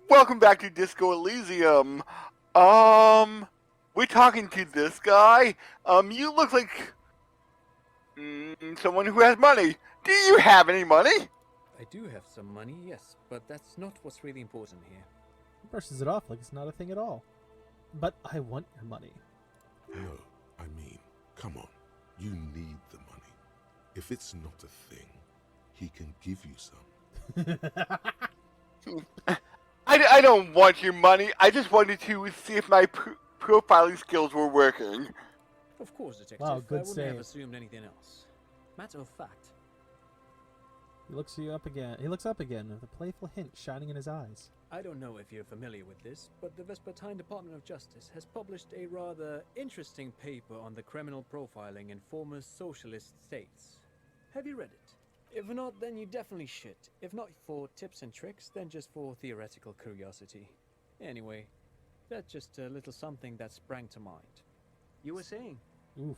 Welcome back to Disco Elysium. We're talking to this guy. You look like someone who has money. Do you have any money? I do have some money, yes, but that's not what's really important here. He brushes it off like it's not a thing at all. But I want your money. No, I mean, come on. You need the money. If it's not a thing, he can give you some. I don't want your money. I just wanted to see if my profiling skills were working. Of course, detective. Wow, good I wouldn't save. have assumed anything else. Matter of fact, He looks you up again. He looks up again with a playful hint shining in his eyes. I don't know if you're familiar with this, but the Vespertine Department of Justice has published a rather interesting paper on the criminal profiling in former socialist states. Have you read it? If not, then you definitely should. If not for tips and tricks, then just for theoretical curiosity. Anyway, that's just a little something that sprang to mind. You were saying? Oof.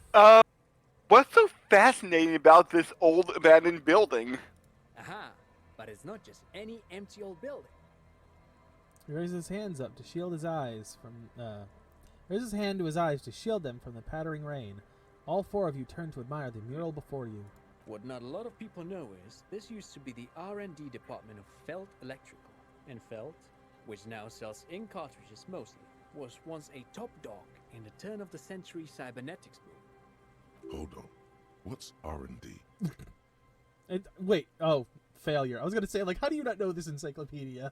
What's so fascinating about this old abandoned building? Aha! But it's not just any empty old building. He raises his hands up to shield his eyes from. Raises his hand to his eyes to shield them from the pattering rain. All four of you turn to admire the mural before you. What not a lot of people know is this used to be the R&D department of Felt Electrical. And Felt, which now sells ink cartridges mostly, was once a top dog in the turn-of-the-century cybernetics boom. Hold on. What's R&D? Wait. Oh, failure. I was gonna say, like, how do you not know this encyclopedia?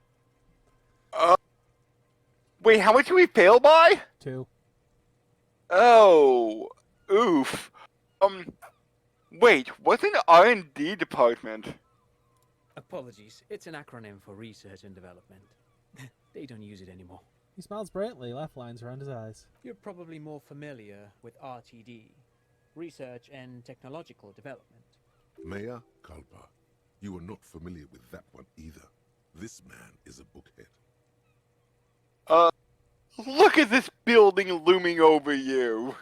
Wait, how much did we fail by? 2. Oh, oof. Wait, what's an R&D department? Apologies, it's an acronym for research and development. They don't use it anymore. He smiles brightly, laugh lines around his eyes. You're probably more familiar with RTD, Research and Technological Development. Mea culpa. You are not familiar with that one either. This man is a bookhead. Look at this building looming over you.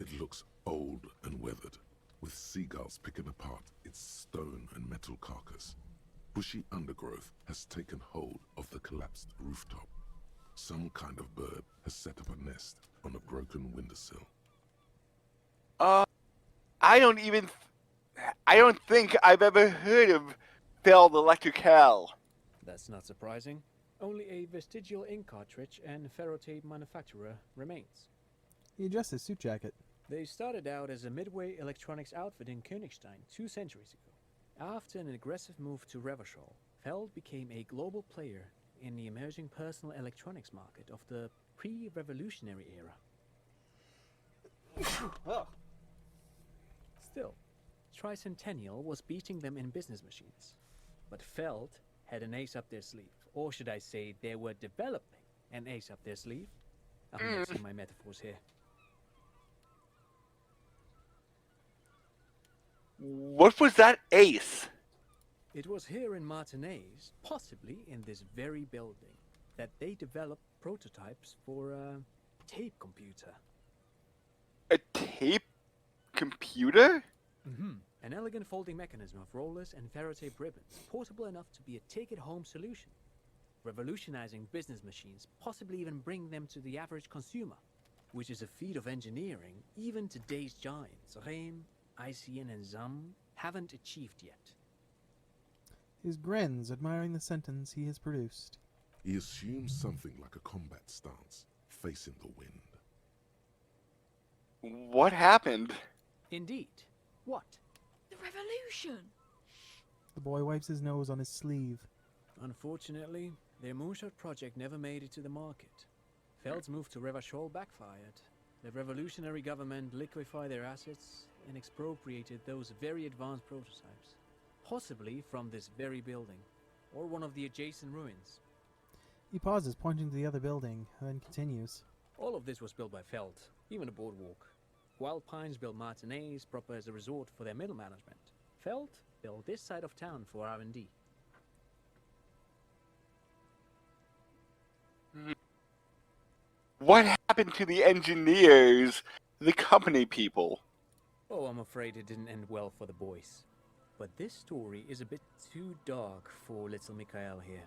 It looks old and weathered, with seagulls picking apart its stone and metal carcass. Bushy undergrowth has taken hold of the collapsed rooftop. Some kind of bird has set up a nest on a broken windowsill. I don't think I've ever heard of Feld Electrical. That's not surprising. Only a vestigial ink cartridge and ferrotape manufacturer remains. He adjusts his suit jacket. They started out as a midway electronics outfit in Königstein 2 centuries ago. After an aggressive move to Revachol, Feld became a global player in the emerging personal electronics market of the pre-revolutionary era. Still, Tricentennial was beating them in business machines. But Feld had an ace up their sleeve. Or should I say, they were developing an ace up their sleeve? I'm mixing my metaphors here. What was that ace? It was here in Martinez, possibly in this very building, that they developed prototypes for a tape computer. A tape computer? An elegant folding mechanism of rollers and ferrotape ribbons, portable enough to be a take-it-home solution. Revolutionizing business machines, possibly even bring them to the average consumer, which is a feat of engineering even today's giants, Rehm, ICN and ZAM, haven't achieved yet. He grins, admiring the sentence he has produced. He assumes something like a combat stance, facing the wind. What happened? Indeed. What? The revolution! The boy wipes his nose on his sleeve. Unfortunately, their moonshot project never made it to the market. Feld's move to Revachol backfired. The revolutionary government liquefied their assets and expropriated those very advanced prototypes. Possibly from this very building, or one of the adjacent ruins. He pauses, pointing to the other building, then continues. All of this was built by Feld, even the Boardwalk. Wild Pines built Martinez proper as a resort for their middle management. Feld built this side of town for R&D. What happened to the engineers, the company people? Oh, I'm afraid it didn't end well for the boys. But this story is a bit too dark for little Mikhail here.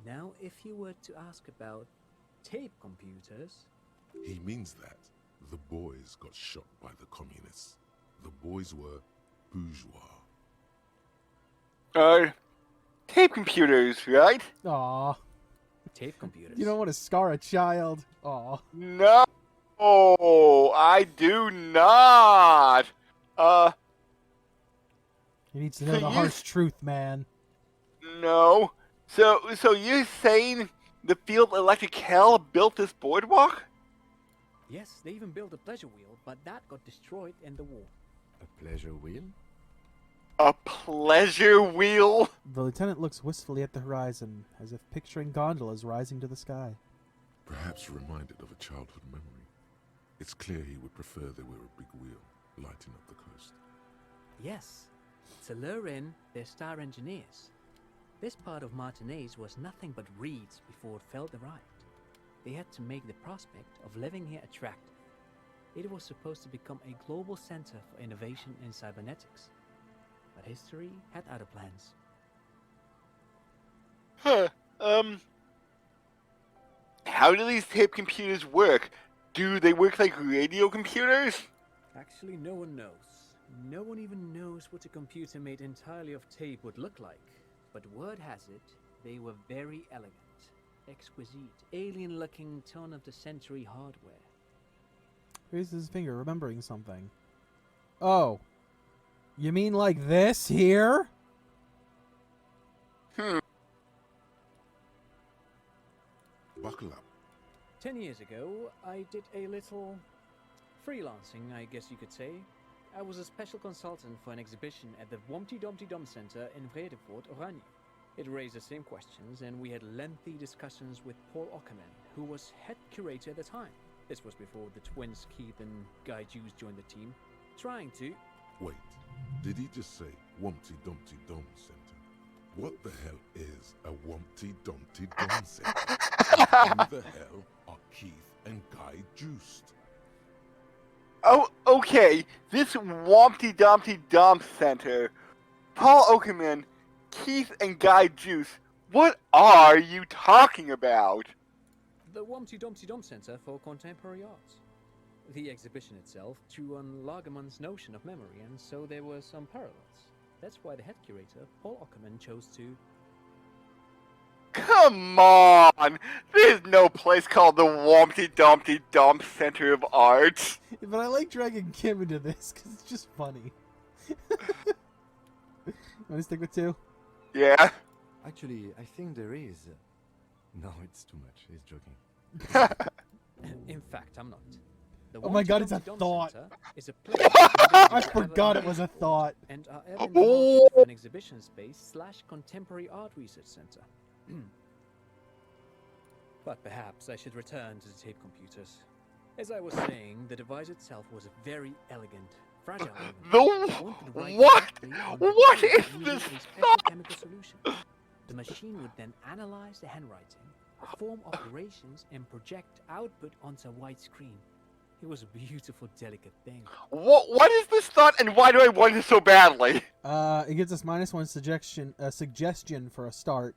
Now, if you were to ask about tape computers, He means that the boys got shot by the communists. The boys were bourgeois. Tape computers, right? Aw. tape computers. You don't want to scar a child. Aw. No, I do not. He needs to know So the you harsh truth, man. No. So you're saying the Field Electric Hell built this boardwalk? Yes, they even built a pleasure wheel, but that got destroyed in the war. A pleasure wheel? A pleasure wheel? The lieutenant looks wistfully at the horizon, as if picturing gondolas rising to the sky. Perhaps reminded of a childhood memory. It's clear he would prefer there were a big wheel lighting up the coast. Yes, to lure in their star engineers. This part of Martinez was nothing but reeds before it felt arrived. They had to make the prospect of living here attractive. It was supposed to become a global center for innovation in cybernetics. But history had other plans. How do these tape computers work? Do they work like radio computers? Actually, no one knows. No one even knows what a computer made entirely of tape would look like. But word has it, they were very elegant, exquisite, alien-looking turn-of-the-century hardware. Raises his finger, remembering something. Oh. You mean like this here? Buckle up. 10 years ago, I did a little freelancing, I guess you could say. I was a special consultant for an exhibition at the Wompty Dumpty Dum Center in Vredefort, Oranje. It raised the same questions, and we had lengthy discussions with Paul Ockerman, who was head curator at the time. This was before the twins Keith and Guy Jews joined the team, trying to... Wait, did he just say Wumpty Dumpty Dum Center? What the hell is a Wumpty Dumpty Dum Center? And who the hell are Keith and Guy Juiced? Oh, okay. This Wompty Dumpty Dump Center. Paul Oakerman, Keith, and Guy Juice. What are you talking about? The Wompty Dumpty Dum Center for Contemporary Arts. The exhibition itself drew on Lagerman's notion of memory, and so there were some parallels. That's why the head curator, Paul Ockerman, chose to... Come on! There's no place called the Wompty Dumpty Dump Center of Arts. But I like dragging Kim into this, because it's just funny. You want to stick with 2? Yeah. Actually, I think there is. No, it's too much. He's joking. In fact, I'm not. The Oh my Wompty God, it's a Dumpty Dum thought. Center is a place I forgot it was a thought. and are ever in the market for an exhibition space / contemporary art research center. But perhaps I should return to the tape computers. As I was saying, the device itself was very elegant, fragile. even. One could write What? directly on What the is using this a special thought? chemical solution. The machine would then analyze the handwriting, perform operations, and project output onto a white screen. It was a beautiful, delicate thing. What is this thought, and why do I want it so badly? It gives us -1 suggestion for a start.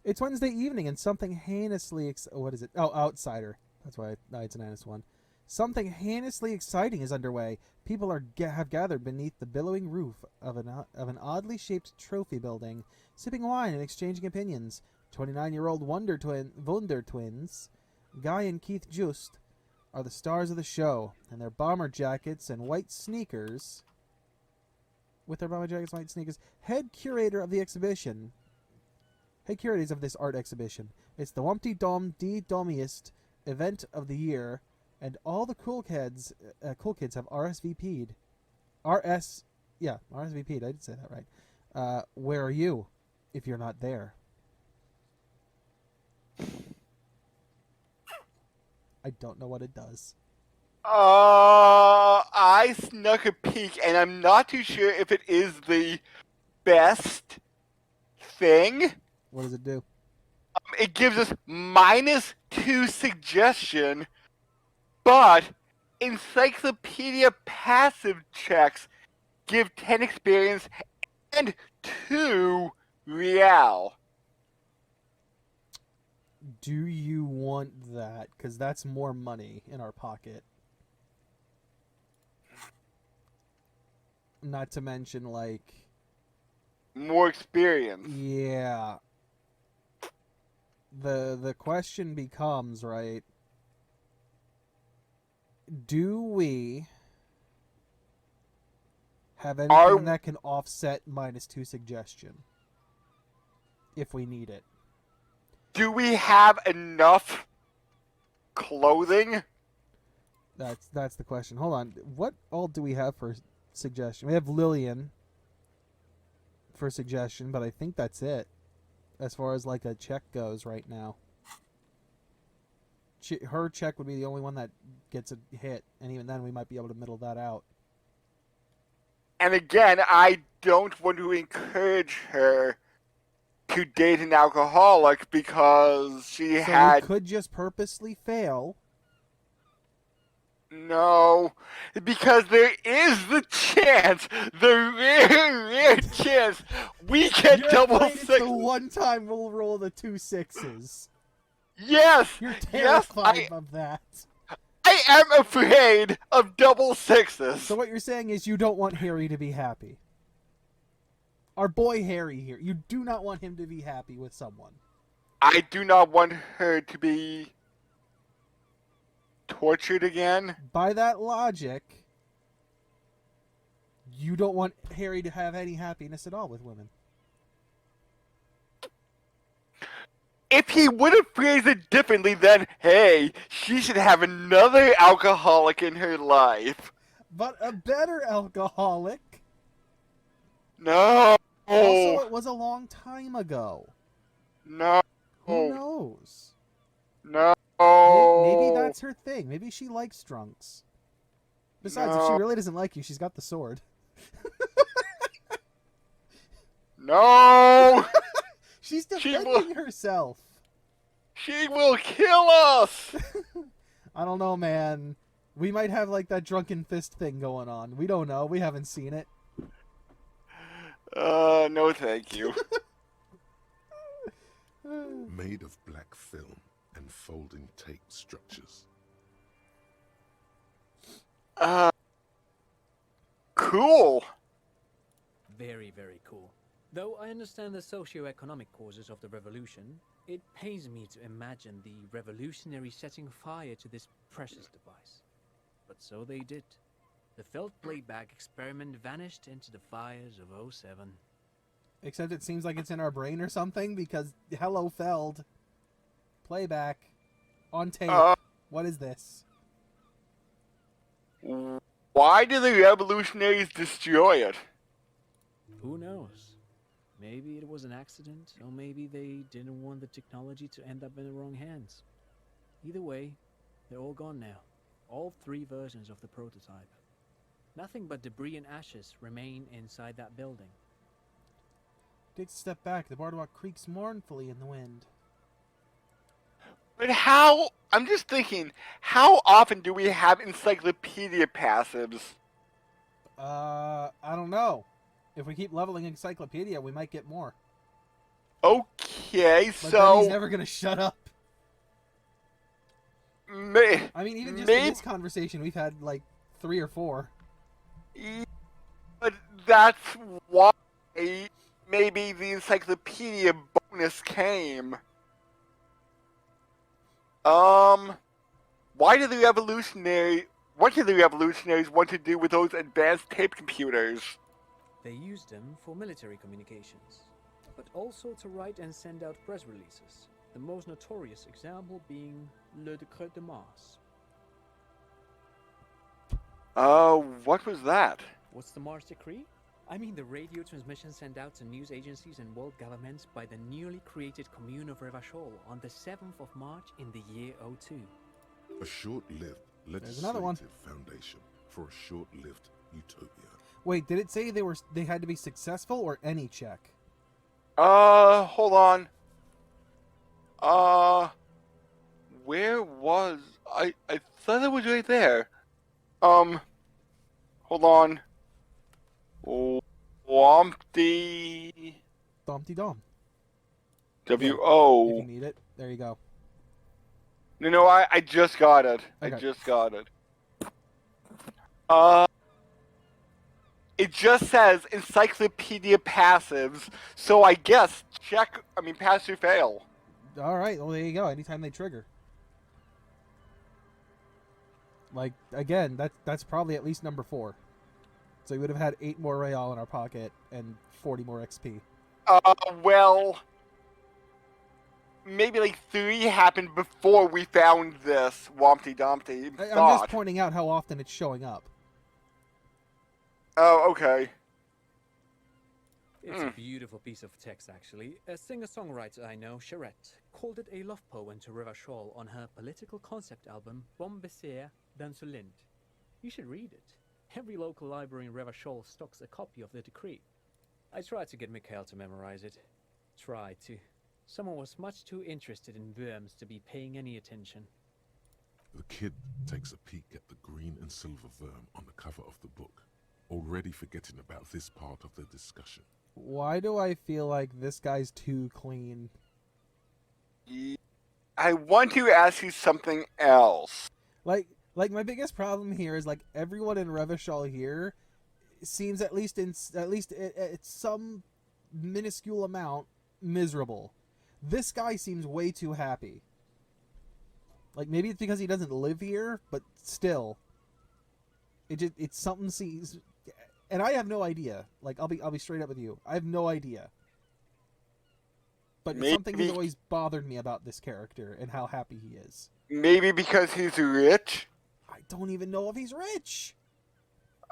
It's Wednesday evening, and something heinously what is it? Oh, Outsider. That's why it's an -1. Something heinously exciting is underway. People have gathered beneath the billowing roof of an oddly shaped trophy building, sipping wine and exchanging opinions. 29-year-old Wonder Twins, Guy and Keith Just, are the stars of the show, and their bomber jackets and white sneakers. With their bomber jackets and white sneakers, head curators of this art exhibition. It's the Wumpty Dum D Dummiest event of the year, and all the cool kids have RSVP'd. RSVP'd. I did say that right. Where are you, if you're not there? I don't know what it does. I snuck a peek, and I'm not too sure if it is the best thing. What does it do? It gives us -2 suggestion, but Encyclopedia passive checks give 10 experience and 2 real. Do you want that? Because that's more money in our pocket. Not to mention, like... More experience. Yeah. The question becomes, right? Do we have anything that can offset -2 suggestion? If we need it. Do we have enough clothing? That's the question. Hold on. What all do we have for suggestion? We have Lillian for suggestion, but I think that's it as far as like a check goes right now. Her check would be the only one that gets a hit, and even then we might be able to middle that out. And again, I don't want to encourage her to date an alcoholic because she we could just purposely fail. No, because there is the chance, the rare chance, we get You're double afraid sixes. It's the one time we'll roll the 2 6s. Yes! You're terrified of that. I am afraid of double sixes. So what you're saying is you don't want Harry to be happy. Our boy Harry here. You do not want him to be happy with someone. I do not want her to be tortured again. By that logic, you don't want Harry to have any happiness at all with women. If he would have phrased it differently, then, hey, she should have another alcoholic in her life. But a better alcoholic. No. Also, it was a long time ago. No. Who knows? No. Maybe that's her thing. Maybe she likes drunks. Besides, if she really doesn't like you, she's got the sword. No. She's defending herself. She will kill us. I don't know, man. We might have like that drunken fist thing going on. We don't know. We haven't seen it. No thank you. Made of black film and folding tape structures. Cool. Very, very cool. Though I understand the socio-economic causes of the revolution, it pains me to imagine the revolutionaries setting fire to this precious device. But so they did. The felt playback experiment vanished into the fires of '07. Except it seems like it's in our brain or something, because hello, Feld. Playback. On tape. What is this? Why did the revolutionaries destroy it? Who knows? Maybe it was an accident, or maybe they didn't want the technology to end up in the wrong hands. Either way, they're all gone now. All 3 versions of the prototype. Nothing but debris and ashes remain inside that building. Takes a step back. The boardwalk creaks mournfully in the wind. But how... I'm just thinking, how often do we have encyclopedia passives? I don't know. If we keep leveling encyclopedia, we might get more. Okay, But so... then he's never gonna shut up. I mean, even just in this conversation, we've had like 3 or 4. But that's why maybe the encyclopedia bonus came. What did the revolutionaries want to do with those advanced tape computers? They used them for military communications, but also to write and send out press releases, the most notorious example being Le Décret de Mars. What was that? What's the Mars Decree? I mean the radio transmission sent out to news agencies and world governments by the newly created Commune of Revachol on the 7th of March in the year '02. A short-lived another one. legislative foundation for a short-lived utopia. Wait, did it say they had to be successful or any check? Hold on. Where was... I thought it was right there. Hold on. Wompty... Dumpty Dum. W-O... If you need it, there you go. No, I just got it. Okay. I just got it. It just says Encyclopedia Passives, so I guess pass or fail. All right. Well, there you go. Anytime they trigger. Like, again, that's probably at least number 4. So we would have had 8 more Real in our pocket and 40 more XP. Well, maybe like 3 happened before we found this Wompty Dumpty. I'm just pointing out how often it's showing up. Oh, okay. It's a beautiful piece of text, actually. A singer-songwriter I know, Charette, called it a love poem to River Shaw on her political concept album, Bon Baiser dans ce Lind. You should read it. Every local library in River Shaw stocks a copy of the decree. I tried to get Mikhail to memorize it. Tried to. Someone was much too interested in worms to be paying any attention. The kid takes a peek at the green and silver worm on the cover of the book, already forgetting about this part of the discussion. Why do I feel like this guy's too clean? I want to ask you something else. Like my biggest problem here is like everyone in Revachol here seems at least at some minuscule amount miserable. This guy seems way too happy. Like maybe it's because he doesn't live here, but still, it's something sees. And I have no idea. Like I'll be straight up with you. I have no idea. But something has always bothered me about this character and how happy he is. Maybe because he's rich? I don't even know if he's rich.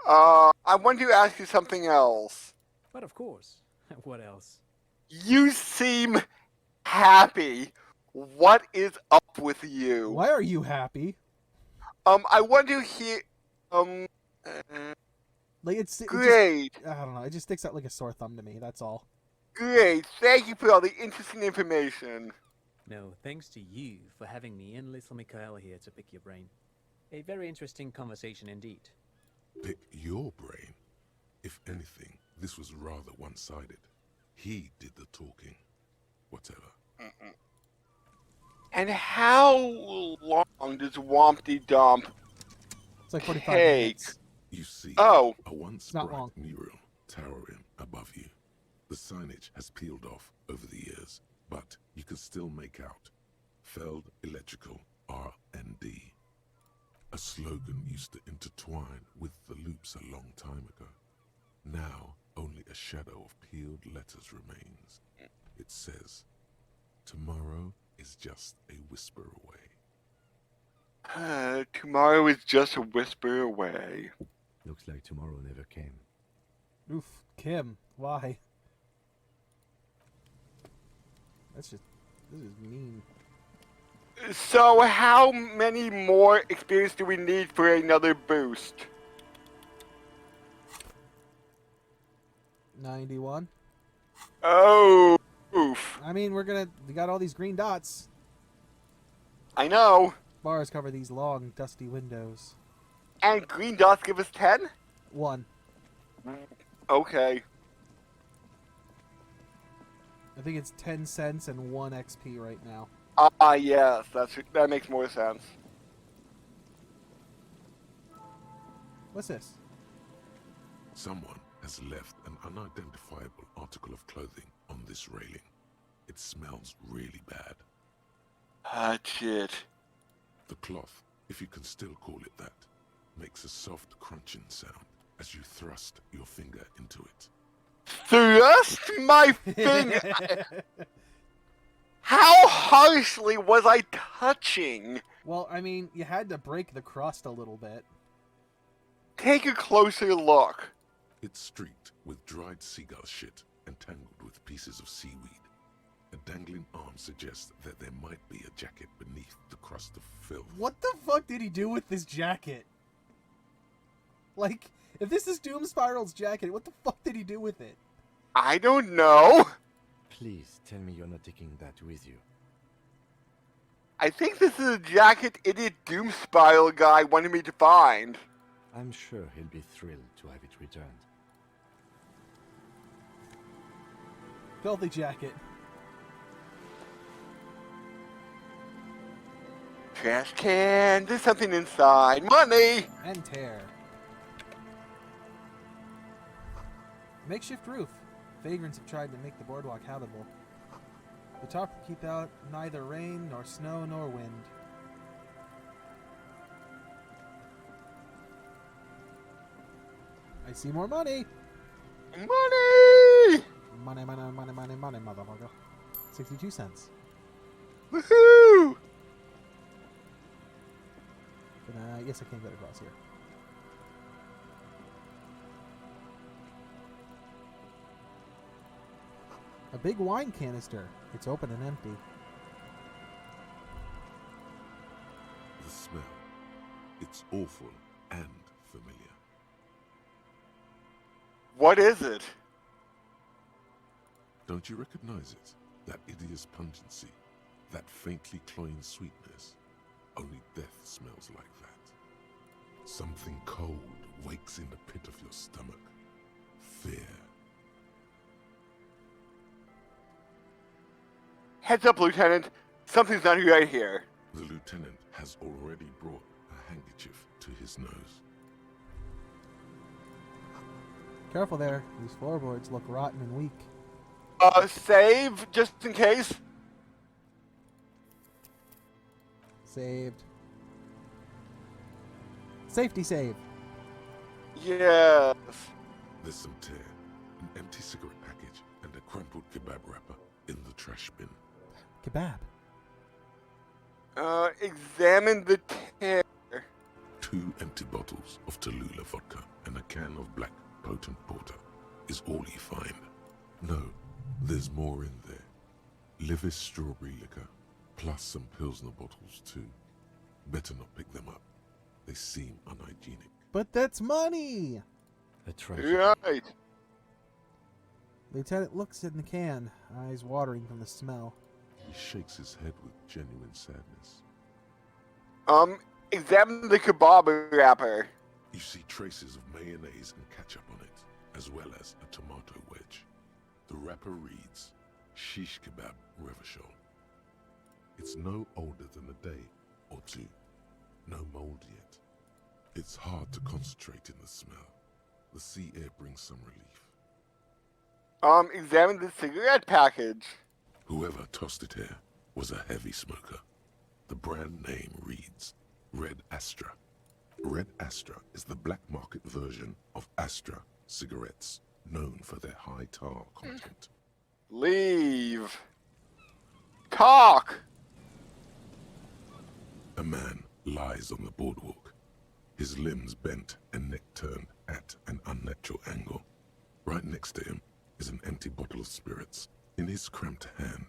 I want to ask you something else. But of course. What else? You seem happy. What is up with you? Why are you happy? I want to hear. Like it's Great. I don't know. It just sticks out like a sore thumb to me. That's all. Great. Thank you for all the interesting information. No, thanks to you for having me and little Mikhail here to pick your brain. A very interesting conversation indeed. Pick your brain. If anything, this was rather one-sided. He did the talking. Whatever. And how long does Wompty Dump It's like 45 take? minutes. You see, Oh. a once not bright long. mural towering above you. The signage has peeled off over the years, but you can still make out Feld Electrical R&D. A slogan used to intertwine with the loops a long time ago. Now, only a shadow of peeled letters remains. It says, "Tomorrow is just a whisper away." Tomorrow is just a whisper away. Looks like tomorrow never came. Oof, Kim, why? This is mean. So how many more experience do we need for another boost? 91. Oh, oof. I mean, we got all these green dots. I know. Bars cover these long, dusty windows. And green dots give us 10? 1. Okay. I think it's 10 cents and 1 XP right now. Yes, that makes more sense. What's this? Someone has left an unidentifiable article of clothing on this railing. It smells really bad. Shit. The cloth, if you can still call it that, makes a soft crunching sound as you thrust your finger into it. Thrust my finger. How harshly was I touching? Well, I mean, you had to break the crust a little bit. Take a closer look. It's streaked with dried seagull shit and tangled with pieces of seaweed. A dangling arm suggests that there might be a jacket beneath the crust of filth. What the fuck did he do with this jacket? Like, if this is Doom Spiral's jacket, what the fuck did he do with it? I don't know. Please tell me you're not taking that with you. I think this is a jacket idiot Doom Spiral guy wanted me to find. I'm sure he'll be thrilled to have it returned. Filthy jacket. Trash can. There's something inside. Money! And tear. Makeshift roof. Vagrants have tried to make the boardwalk habitable. The top will keep out neither rain, nor snow, nor wind. I see more money! Money! Money, money, money, money, money, motherfucker. 62 cents. Woohoo! But yes, I can get across here. A big wine canister. It's open and empty. The smell. It's awful and familiar. What is it? Don't you recognize it? That hideous pungency, that faintly cloying sweetness. Only death smells like that. Something cold wakes in the pit of your stomach. Fear. Heads up, Lieutenant. Something's not right here. The lieutenant has already brought a handkerchief to his nose. Careful there. These floorboards look rotten and weak. Save, just in case. Saved. Safety save. Yes. There's some tear, an empty cigarette package, and a crumpled kebab wrapper in the trash bin. Kebab. Examine the tear. 2 empty bottles of Tallulah vodka and a can of black potent porter is all you find. No, there's more in there. Livis strawberry liquor, plus some Pilsner bottles too. Better not pick them up. They seem unhygienic. But that's money! A tragedy. Right. Lieutenant looks in the can, eyes watering from the smell. He shakes his head with genuine sadness. Examine the kebab wrapper. You see traces of mayonnaise and ketchup on it, as well as a tomato wedge. The wrapper reads, Shish Kebab Revachol. It's no older than a day or two. No mold yet. It's hard to concentrate in the smell. The sea air brings some relief. Examine the cigarette package. Whoever tossed it here was a heavy smoker. The brand name reads Red Astra. Red Astra is the black market version of Astra cigarettes, known for their high tar content. Leave. Talk. A man lies on the boardwalk, his limbs bent and neck turned at an unnatural angle. Right next to him is an empty bottle of spirits. In his cramped hand,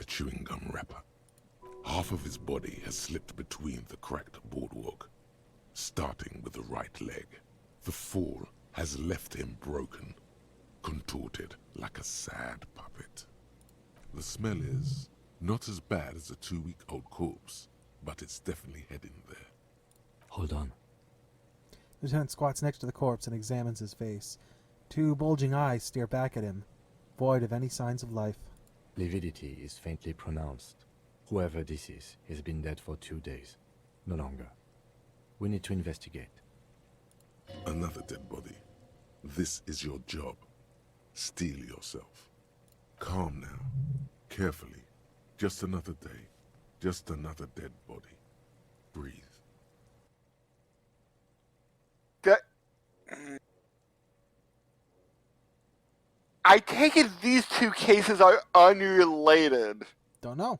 a chewing gum wrapper. Half of his body has slipped between the cracked boardwalk, starting with the right leg. The fall has left him broken, contorted like a sad puppet. The smell is not as bad as a 2-week-old corpse, but it's definitely heading there. Hold on. Lieutenant squats next to the corpse and examines his face. 2 bulging eyes stare back at him, void of any signs of life. Lividity is faintly pronounced. Whoever this is has been dead for 2 days. No longer. We need to investigate. Another dead body. This is your job. Steel yourself. Calm now. Carefully. Just another day. Just another dead body. Breathe. I take it these 2 cases are unrelated. Don't know.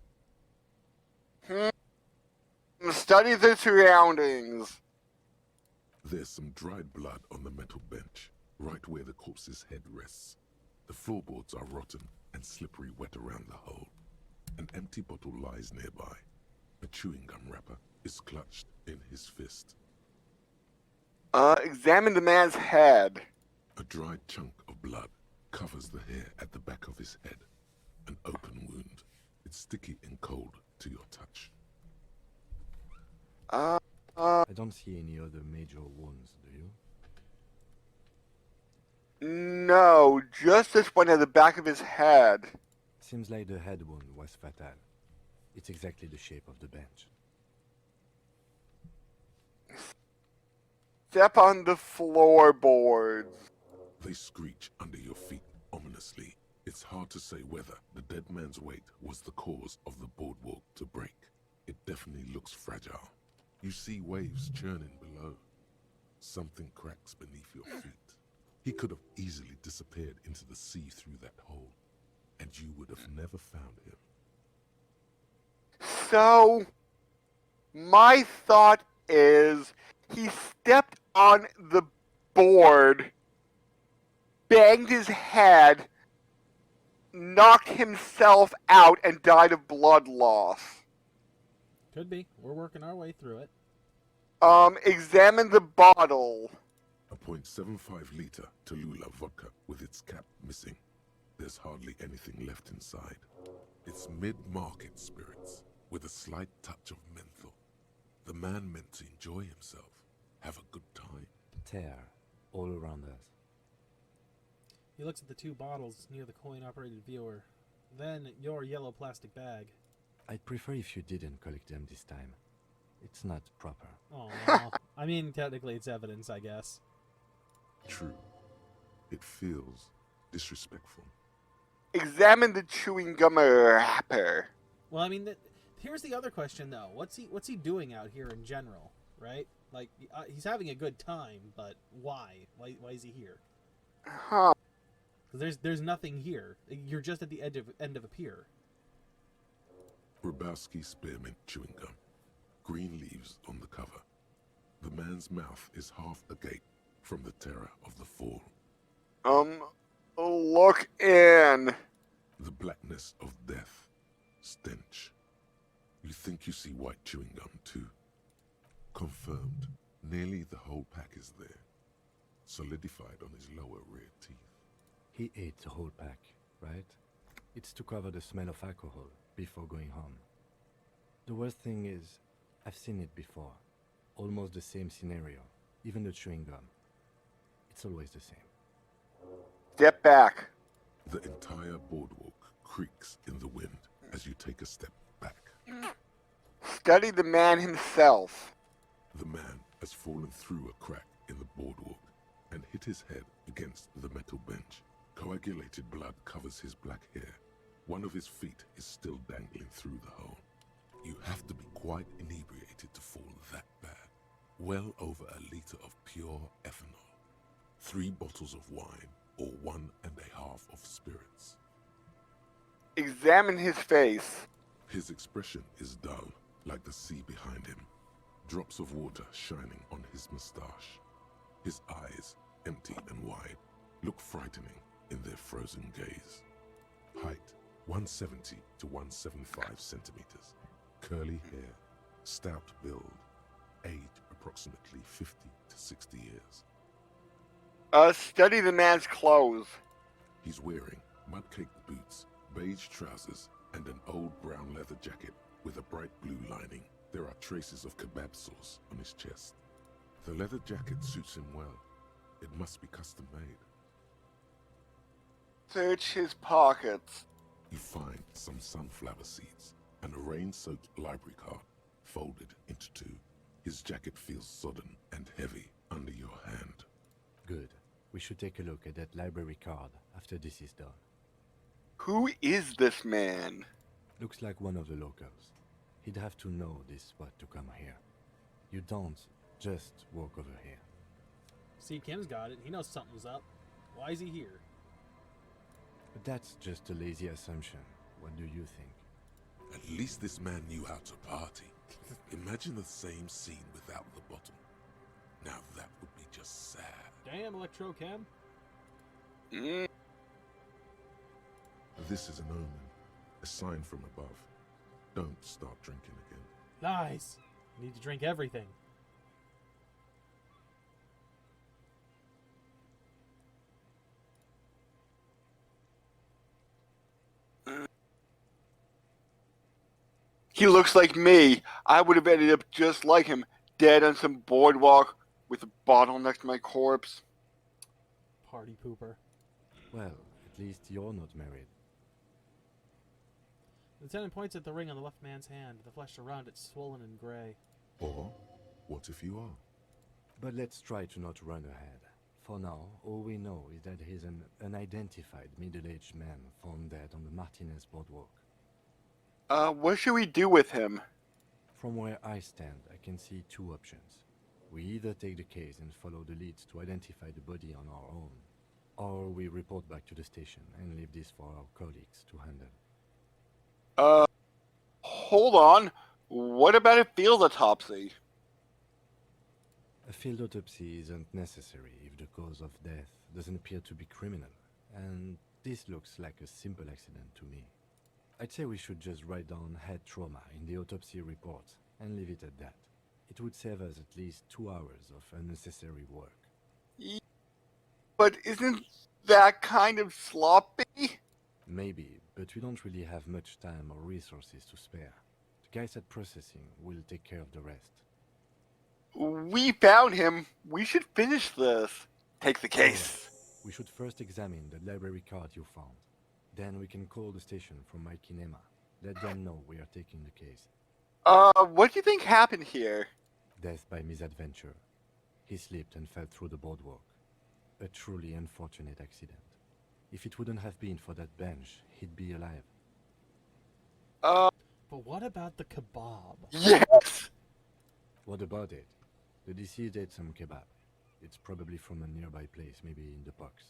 Study the surroundings. There's some dried blood on the metal bench, right where the corpse's head rests. The floorboards are rotten and slippery wet around the hole. An empty bottle lies nearby. A chewing gum wrapper is clutched in his fist. Examine the man's head. A dried chunk of blood covers the hair at the back of his head. An open wound. It's sticky and cold to your touch. I don't see any other major wounds, do you? No, just this one at the back of his head. Seems like the head wound was fatal. It's exactly the shape of the bench. Step on the floorboards. They screech under your feet ominously. It's hard to say whether the dead man's weight was the cause of the boardwalk to break. It definitely looks fragile. You see waves churning below. Something cracks beneath your feet. He could have easily disappeared into the sea through that hole, and you would have never found him. So, my thought is he stepped on the board, banged his head, knocked himself out, and died of blood loss. Could be. We're working our way through it. Examine the bottle. A .75 liter Tallulah vodka with its cap missing. There's hardly anything left inside. It's mid-market spirits with a slight touch of menthol. The man meant to enjoy himself, have a good time. Tear all around us. He looks at the two bottles near the coin-operated viewer. Then your yellow plastic bag. I'd prefer if you didn't collect them this time. It's not proper. Oh, I mean, technically it's evidence, I guess. True. It feels disrespectful. Examine the chewing gum wrapper. Well, I mean, here's the other question, though. What's he doing out here in general, right? Like, he's having a good time, but why? Why is he here? Huh. Because there's nothing here. You're just at the end of a pier. Grabowski spearmint chewing gum. Green leaves on the cover. The man's mouth is half agape from the terror of the fall. Look in. The blackness of death. Stench. You think you see white chewing gum too. Confirmed. Nearly the whole pack is there. Solidified on his lower rear teeth. He ate the whole pack, right? It's to cover the smell of alcohol before going home. The worst thing is, I've seen it before. Almost the same scenario. Even the chewing gum. It's always the same. Step back. The entire boardwalk creaks in the wind as you take a step back. Study the man himself. The man has fallen through a crack in the boardwalk and hit his head against the metal bench. Coagulated blood covers his black hair. One of his feet is still dangling through the hole. You have to be quite inebriated to fall that bad. Well over a liter of pure ethanol. 3 bottles of wine or 1.5 of spirits. Examine his face. His expression is dull, like the sea behind him. Drops of water shining on his mustache. His eyes, empty and wide, look frightening in their frozen gaze. Height, 170 to 175 centimeters. Curly hair, stout build. Age, approximately 50 to 60 years. Study the man's clothes. He's wearing mud-caked boots, beige trousers, and an old brown leather jacket with a bright blue lining. There are traces of kebab sauce on his chest. The leather jacket suits him well. It must be custom made. Search his pockets. You find some sunflower seeds and a rain-soaked library card folded into 2. His jacket feels sodden and heavy under your hand. Good. We should take a look at that library card after this is done. Who is this man? Looks like one of the locals. He'd have to know this spot to come here. You don't just walk over here. See, Kim's got it. He knows something's up. Why is he here? But that's just a lazy assumption. What do you think? At least this man knew how to party. Imagine the same scene without the bottle. Now that would be just sad. Damn, Electro-Chem. This is an omen, a sign from above. Don't start drinking again. Lies. You need to drink everything. He looks like me. I would have ended up just like him, dead on some boardwalk with a bottle next to my corpse. Party pooper. Well, at least you're not married. The lieutenant points at the ring on the left man's hand, the flesh around it swollen and gray. Or, what if you are? But let's try to not run ahead. For now, all we know is that he's an unidentified middle-aged man found dead on the Martinez Boardwalk. What should we do with him? From where I stand, I can see two options. We either take the case and follow the leads to identify the body on our own, or we report back to the station and leave this for our colleagues to handle. Hold on. What about a field autopsy? A field autopsy isn't necessary if the cause of death doesn't appear to be criminal, and this looks like a simple accident to me. I'd say we should just write down head trauma in the autopsy report and leave it at that. It would save us at least 2 hours of unnecessary work. But isn't that kind of sloppy? Maybe, but we don't really have much time or resources to spare. The guys at processing will take care of the rest. We found him. We should finish this. Take the case. We should first examine the library card you found. Then we can call the station from Mike and Emma. Let them know we are taking the case. What do you think happened here? Death by misadventure. He slipped and fell through the boardwalk. A truly unfortunate accident. If it wouldn't have been for that bench, he'd be alive. But what about the kebab? Yes! What about it? The deceased ate some kebab. It's probably from a nearby place, maybe in the parks.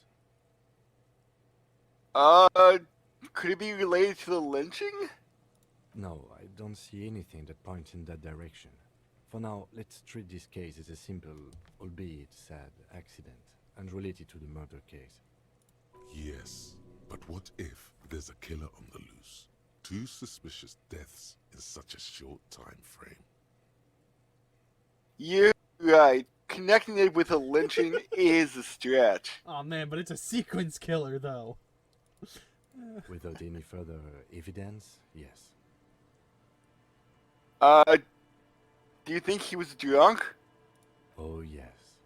Could it be related to the lynching? No, I don't see anything that points in that direction. For now, let's treat this case as a simple, albeit sad, accident, unrelated to the murder case. Yes, but what if there's a killer on the loose? 2 suspicious deaths in such a short time frame. You're right. Connecting it with a lynching is a stretch. Oh man, but it's a sequence killer though. Without any further evidence, yes. Do you think he was drunk? Oh, yes.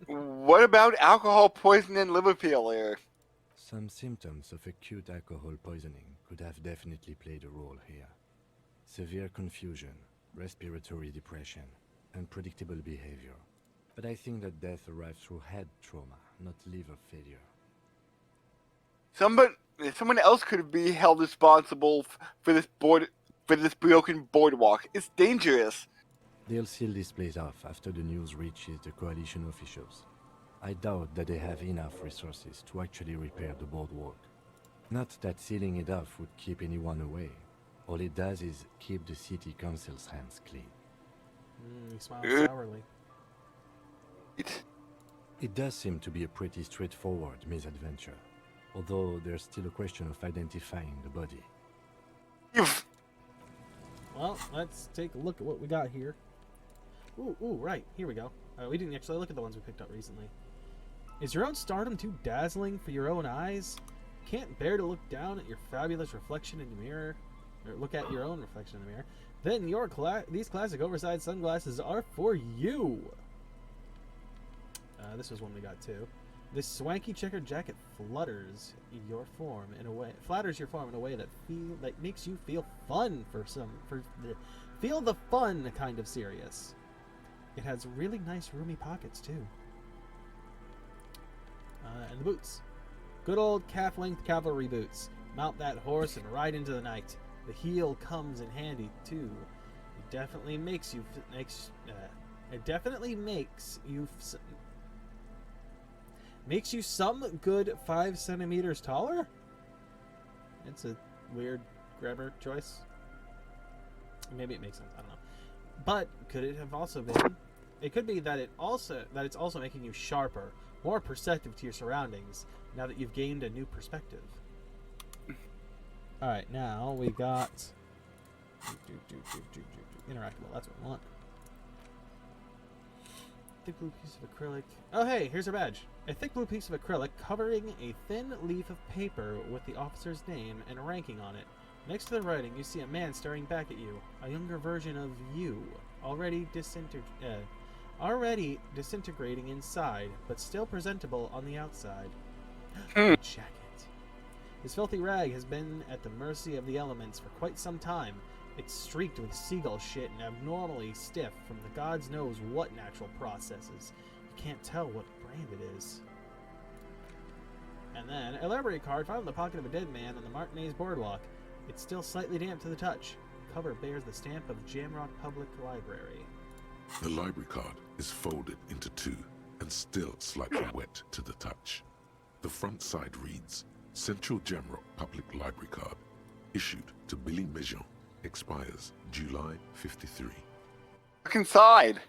What about alcohol poisoning and liver failure? Some symptoms of acute alcohol poisoning could have definitely played a role here. Severe confusion, respiratory depression, unpredictable behavior. But I think that death arrived through head trauma, not liver failure. Someone else could be held responsible for this broken boardwalk. It's dangerous. They'll seal this place off after the news reaches the coalition officials. I doubt that they have enough resources to actually repair the boardwalk. Not that sealing it off would keep anyone away. All it does is keep the city council's hands clean. He smiles sourly. It does seem to be a pretty straightforward misadventure, although there's still a question of identifying the body. Well, let's take a look at what we got here. Ooh, right. Here we go. We didn't actually look at the ones we picked up recently. Is your own stardom too dazzling for your own eyes? Can't bear to look down at your fabulous reflection in the mirror? Or look at your own reflection in the mirror? Then these classic oversized sunglasses are for you! This was one we got too. This swanky checkered jacket flatters your form in a way that makes you feel fun feel the fun kind of serious. It has really nice roomy pockets too. And the boots. Good old calf-length cavalry boots. Mount that horse and ride into the night. The heel comes in handy too. It definitely makes you makes you some good 5 centimeters taller? It's a weird grammar choice. Maybe it makes sense, I don't know. But could it have also been? It could be that it's also making you sharper, more perceptive to your surroundings, now that you've gained a new perspective. Alright, now we got interactable, that's what I want. Thick blue piece of acrylic. Oh hey, here's our badge. A thick blue piece of acrylic covering a thin leaf of paper with the officer's name and ranking on it. Next to the writing, you see a man staring back at you. A younger version of you. Already disintegrating inside, but still presentable on the outside. Jacket. His filthy rag has been at the mercy of the elements for quite some time. It's streaked with seagull shit and abnormally stiff from the gods knows what natural processes. You can't tell what brand it is. And then, a library card found in the pocket of a dead man on the Martinez Boardwalk. It's still slightly damp to the touch. The cover bears the stamp of Jamrock Public Library. The library card is folded into two and still slightly wet to the touch. The front side reads, Central Jamrock Public Library Card, issued to Billy Mejean, expires July 53. Look inside.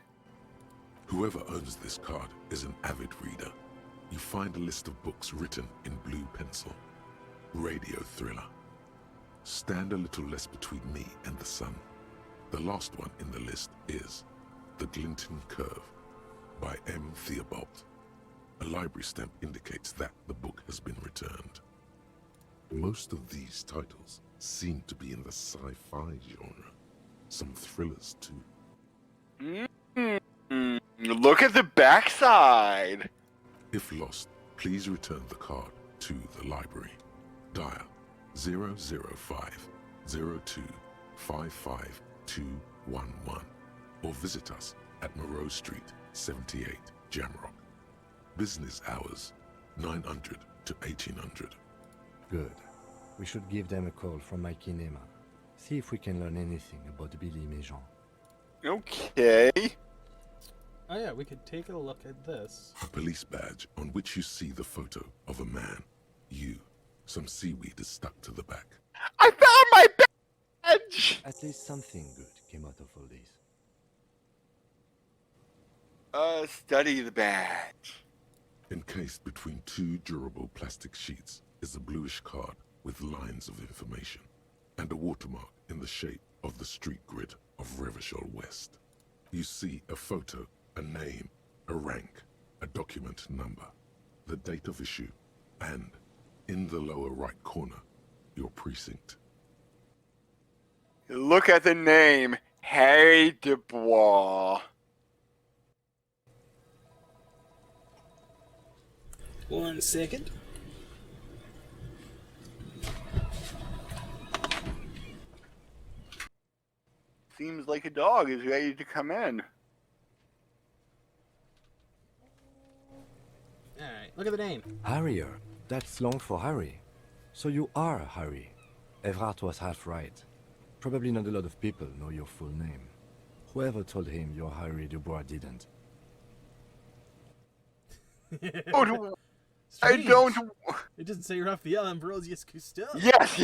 Whoever owns this card is an avid reader. You find a list of books written in blue pencil. Radio thriller. Stand a little less between me and the sun. The last one in the list is The Glinting Curve by M. Theobald. A library stamp indicates that the book has been returned. Most of these titles seem to be in the sci-fi genre. Some thrillers too. Look at the backside. If lost, please return the card to the library. Dial 005 02 55211 or visit us at Moreau Street, 78, Jamrock. Business hours, 900 to 1800. Good. We should give them a call from my kinema. See if we can learn anything about Billy Mejean. Okay. Oh yeah, we could take a look at this. A police badge on which you see the photo of a man. You. Some seaweed is stuck to the back. I found my badge! At least something good came out of all this. Study the badge. Encased between two durable plastic sheets is a bluish card with lines of information and a watermark in the shape of the street grid of Revachol West. You see a photo, a name, a rank, a document number, the date of issue, and, in the lower right corner, your precinct. Look at the name, Harry Dubois. One second. Seems like a dog is ready to come in. Alright, look at the name. Harrier. That's long for Harry. So you are Harry. Everard was half right. Probably not a lot of people know your full name. Whoever told him you're Harry Dubois didn't. Oh, I Strange. don't. It doesn't say Raphael Ambrosius Cousteau. Yes.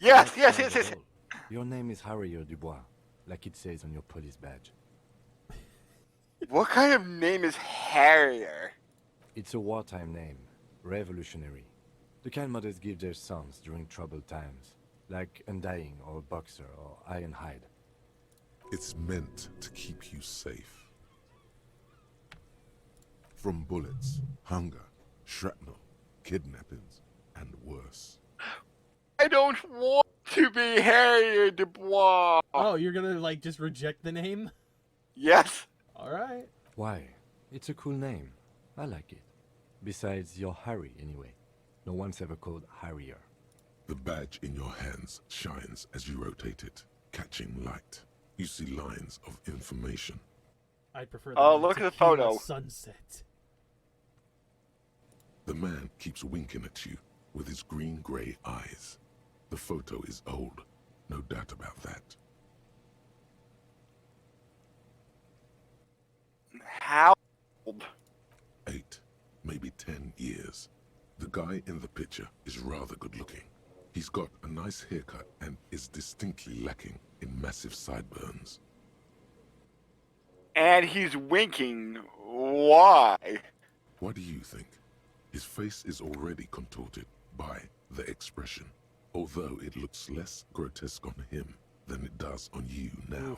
Yes. Your name is Harrier Dubois, like it says on your police badge. What kind of name is Harrier? It's a wartime name. Revolutionary. The kind mothers give their sons during troubled times, like Undying or Boxer or Ironhide. It's meant to keep you safe. From bullets, hunger, shrapnel, kidnappings, and worse. I don't want to be Harrier Dubois. Oh, you're gonna, like, just reject the name? Yes. Alright. Why? It's a cool name. I like it. Besides, you're Harry anyway. No one's ever called Harrier. The badge in your hands shines as you rotate it, catching light. You see lines of information. I'd prefer Oh, name look at the Tequila photo. Sunset. The man keeps winking at you with his green-gray eyes. The photo is old, no doubt about that. How old? 8, maybe 10 years. The guy in the picture is rather good-looking. He's got a nice haircut and is distinctly lacking in massive sideburns. And he's winking. Why? What do you think? His face is already contorted by the expression, although it looks less grotesque on him than it does on you now.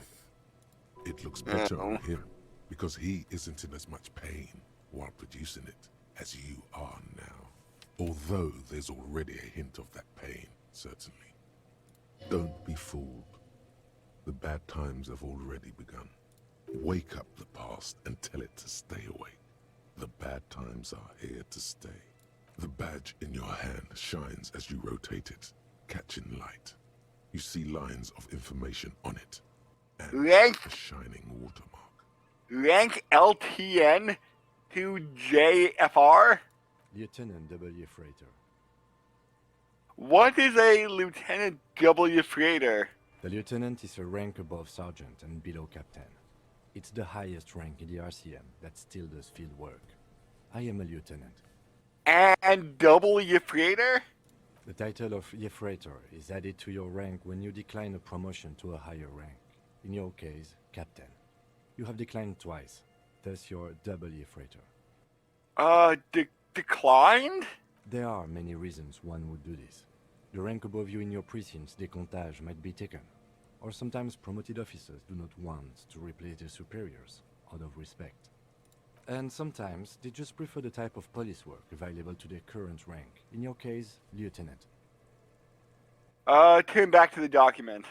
It looks better on him because he isn't in as much pain while producing it as you are now. Although there's already a hint of that pain, certainly. Don't be fooled. The bad times have already begun. Wake up the past and tell it to stay awake. The bad times are here to stay. The badge in your hand shines as you rotate it, catching light. You see lines of information on it, and Rank a shining watermark. rank LTN to JFR? Lieutenant W. Freighter. What is a Lieutenant W. Freighter? The lieutenant is a rank above sergeant and below captain. It's the highest rank in the RCM that still does field work. I am a lieutenant. And W. Freighter? The title of Freighter is added to your rank when you decline a promotion to a higher rank. In your case, captain. You have declined twice, thus you're W. Freighter. Declined? There are many reasons one would do this. The rank above you in your precinct's decomptage might be taken, or sometimes promoted officers do not want to replace their superiors, out of respect. And sometimes they just prefer the type of police work available to their current rank, in your case, lieutenant. Turn back to the document.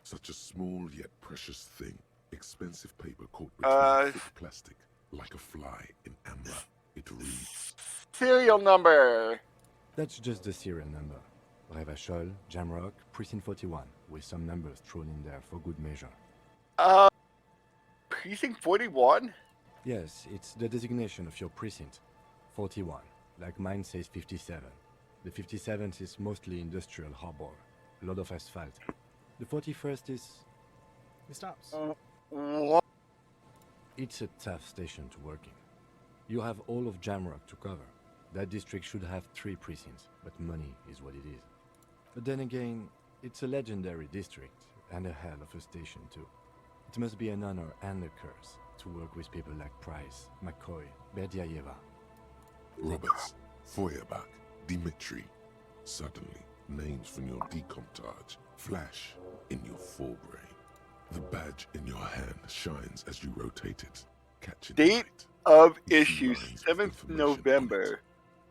Such a small yet precious thing. Expensive paper caught between thick plastic, like a fly in amber. It reads. Serial number. That's just the serial number. Revachol, Jamrock, Precinct 41, with some numbers thrown in there for good measure. Precinct 41? Yes, it's the designation of your precinct. 41, like mine says 57. The 57th is mostly industrial harbor, a lot of asphalt. The 41st is... He stops. What? It's a tough station to work in. You have all of Jamrock to cover. That district should have 3 precincts, but money is what it is. But then again, it's a legendary district, and a hell of a station too. It must be an honor and a curse to work with people like Price, McCoy, Berdiayeva. Roberts, Feuerbach, Dimitri. Suddenly, names from your decomptage flash in your forebrain. The badge in your hand shines as you rotate it, catching the Date light. of You see issue lines of 7th information November.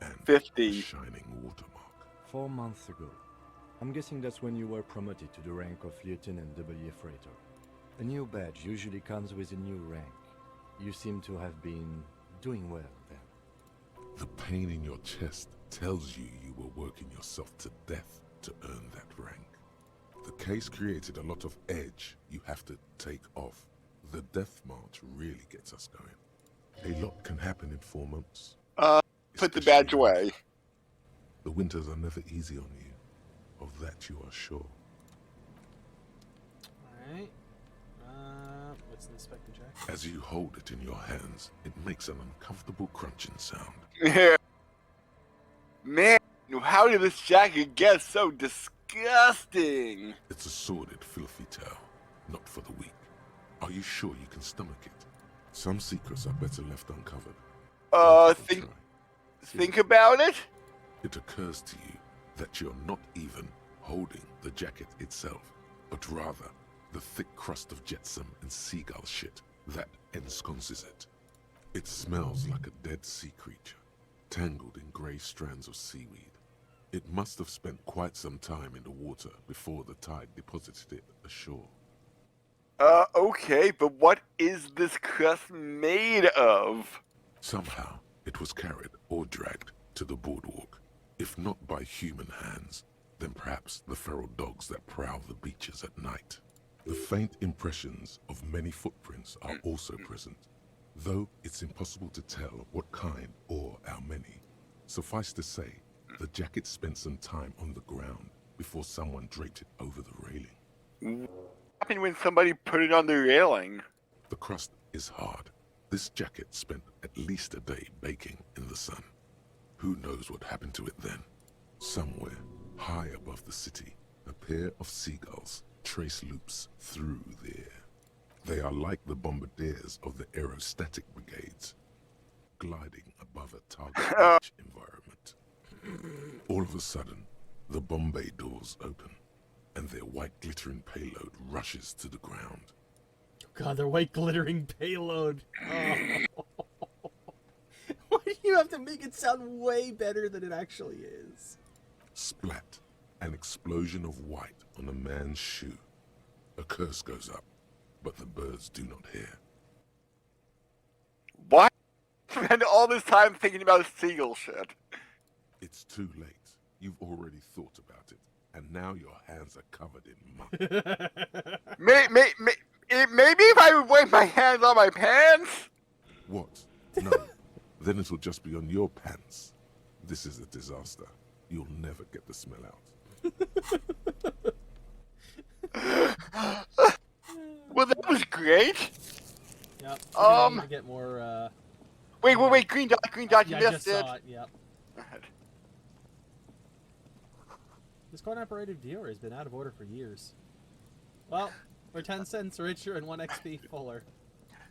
on it, and 50. a shining watermark. 4 months ago. I'm guessing that's when you were promoted to the rank of Lieutenant W. Freighter. A new badge usually comes with a new rank. You seem to have been doing well then. The pain in your chest tells you you were working yourself to death to earn that rank. The case created a lot of edge you have to take off. The death march really gets us going. A lot can happen in 4 months. Put the badge especially away. the winters are never easy on you. Of that you are sure. Alright. Let's inspect the jacket. As you hold it in your hands, it makes an uncomfortable crunching sound. Man, how did this jacket get so disgusting? It's a sordid, filthy tale, not for the weak. Are you sure you can stomach it? Some secrets are better left uncovered. Don't even try. Think about it? It occurs to you that you're not even holding the jacket itself, but rather the thick crust of jetsam and seagull shit that ensconces it. It smells like a dead sea creature, tangled in grey strands of seaweed. It must have spent quite some time in the water before the tide deposited it ashore. Okay, but what is this crust made of? Somehow, it was carried or dragged to the boardwalk. If not by human hands, then perhaps the feral dogs that prowl the beaches at night. The faint impressions of many footprints are also present, though it's impossible to tell what kind or how many. Suffice to say, the jacket spent some time on the ground before someone draped it over the railing. What happened when somebody put it on the railing? The crust is hard. This jacket spent at least a day baking in the sun. Who knows what happened to it then? Somewhere, high above the city, a pair of seagulls trace loops through the air. They are like the bombardiers of the aerostatic brigades, gliding above a target-rich environment. All of a sudden, the bomb bay doors open, and their white glittering payload rushes to the ground. God, their white glittering payload. Oh. Why do you have to make it sound way better than it actually is? Splat. An explosion of white on a man's shoe. A curse goes up, but the birds do not hear. Why spend all this time thinking about seagull shit? It's too late. You've already thought about it, and now your hands are covered in muck. Maybe if I would wipe my hands on my pants? What? No. Then it'll just be on your pants. This is a disaster. You'll never get the smell out. Well, that was great. Yep. We're gonna need Um, to get more. Wait, green dot, you I missed just it. saw it. Yep. This coin-operated viewer has been out of order for years. Well, we're 10 cents richer and 1 XP fuller.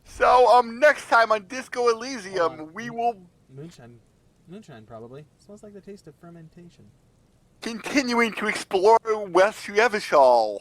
So, next time on Disco Hold Elysium, on. we will Moonshine probably. Smells like the taste of fermentation. continuing to explore West Yevishal.